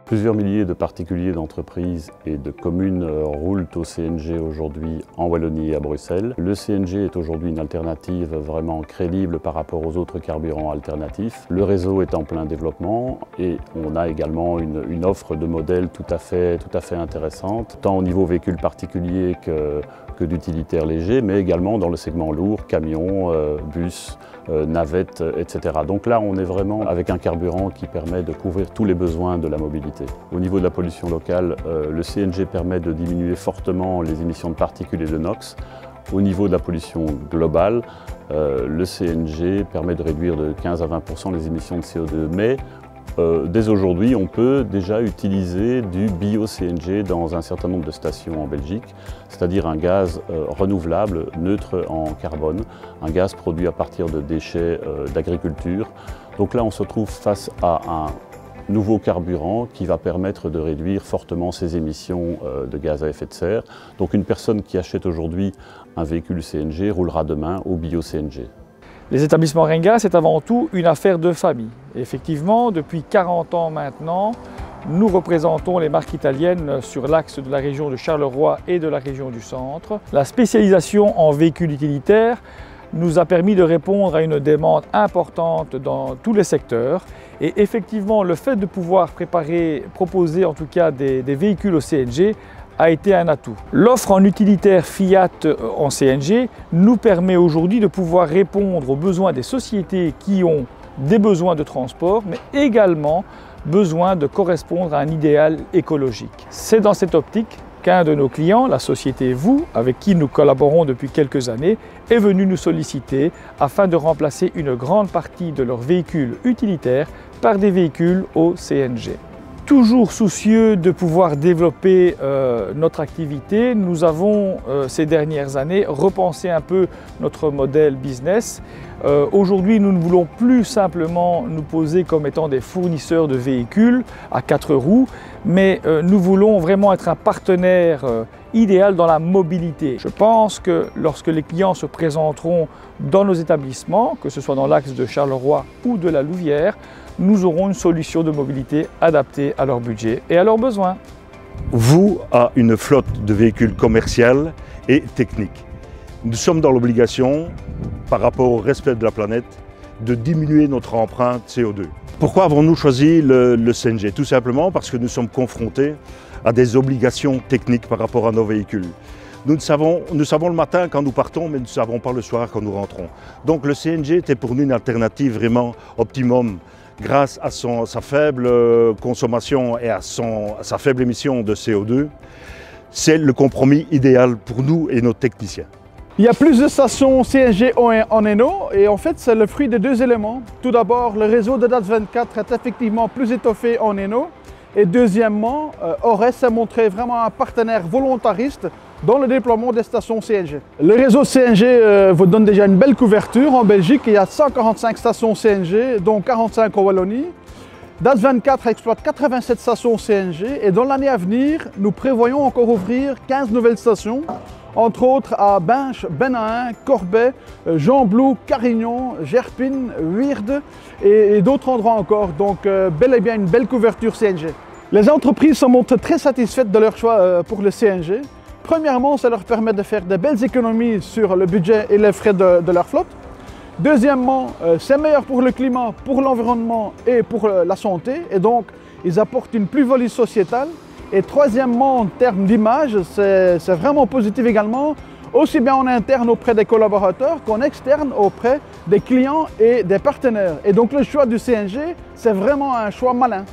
Plusieurs milliers de particuliers, d'entreprises et de communes roulent au CNG aujourd'hui en Wallonie et à Bruxelles. Le CNG est aujourd'hui une alternative vraiment crédible par rapport aux autres carburants alternatifs. Le réseau est en plein développement et on a également une offre de modèles tout à fait intéressante, tant au niveau véhicules particuliers que d'utilitaires légers, mais également dans le segment lourd, camions, bus, navettes, etc. Donc là, on est vraiment avec un carburant qui permet de couvrir tous les besoins de la mobilité. Au niveau de la pollution locale, le CNG permet de diminuer fortement les émissions de particules et de NOx. Au niveau de la pollution globale, le CNG permet de réduire de 15 à 20% les émissions de CO2. Mais dès aujourd'hui, on peut déjà utiliser du bio-CNG dans un certain nombre de stations en Belgique, c'est-à-dire un gaz renouvelable, neutre en carbone, un gaz produit à partir de déchets d'agriculture. Donc là, on se trouve face à un nouveau carburant qui va permettre de réduire fortement ses émissions de gaz à effet de serre. Donc une personne qui achète aujourd'hui un véhicule CNG roulera demain au bio-CNG. Les établissements Renga, c'est avant tout une affaire de famille. Et effectivement, depuis 40 ans maintenant, nous représentons les marques italiennes sur l'axe de la région de Charleroi et de la région du centre. La spécialisation en véhicules utilitaires nous a permis de répondre à une demande importante dans tous les secteurs. Et effectivement, le fait de pouvoir proposer en tout cas des véhicules au CNG a été un atout. L'offre en utilitaire Fiat en CNG nous permet aujourd'hui de pouvoir répondre aux besoins des sociétés qui ont des besoins de transport, mais également besoin de correspondre à un idéal écologique. C'est dans cette optique qu'un de nos clients, la société Vous, avec qui nous collaborons depuis quelques années, est venu nous solliciter afin de remplacer une grande partie de leurs véhicules utilitaires par des véhicules au CNG. Toujours soucieux de pouvoir développer notre activité, nous avons ces dernières années repensé un peu notre modèle business. Aujourd'hui, nous ne voulons plus simplement nous poser comme étant des fournisseurs de véhicules à 4 roues, mais nous voulons vraiment être un partenaire idéal dans la mobilité. Je pense que lorsque les clients se présenteront dans nos établissements, que ce soit dans l'axe de Charleroi ou de la Louvière, nous aurons une solution de mobilité adaptée à leur budget et à leurs besoins. Vous a une flotte de véhicules commerciaux et techniques. Nous sommes dans l'obligation, par rapport au respect de la planète, de diminuer notre empreinte CO2. Pourquoi avons-nous choisi le CNG? Tout simplement parce que nous sommes confrontés à des obligations techniques par rapport à nos véhicules. Nous savons le matin quand nous partons, mais nous ne savons pas le soir quand nous rentrons. Donc le CNG était pour nous une alternative vraiment optimum grâce à sa faible consommation et à sa faible émission de CO2. C'est le compromis idéal pour nous et nos techniciens. Il y a plus de stations CNG en Hainaut et en fait c'est le fruit de deux éléments. Tout d'abord, le réseau de DAT24 est effectivement plus étoffé en Hainaut et deuxièmement, Ores s'est montré vraiment un partenaire volontariste dans le déploiement des stations CNG. Le réseau CNG vous donne déjà une belle couverture. En Belgique, il y a 145 stations CNG, dont 45 en Wallonie. DAT24 exploite 87 stations CNG et dans l'année à venir, nous prévoyons encore ouvrir 15 nouvelles stations, entre autres à Binche, Benahin, Corbet, Gembloux, Carignan, Gerpine, Weerde et d'autres endroits encore. Donc bel et bien une belle couverture CNG. Les entreprises se montrent très satisfaites de leur choix pour le CNG. Premièrement, ça leur permet de faire de belles économies sur le budget et les frais de leur flotte. Deuxièmement, c'est meilleur pour le climat, pour l'environnement et pour la santé. Et donc, ils apportent une plus-value sociétale. Et troisièmement, en termes d'image, c'est vraiment positif également, aussi bien en interne auprès des collaborateurs qu'en externe auprès des clients et des partenaires. Et donc, le choix du CNG, c'est vraiment un choix malin.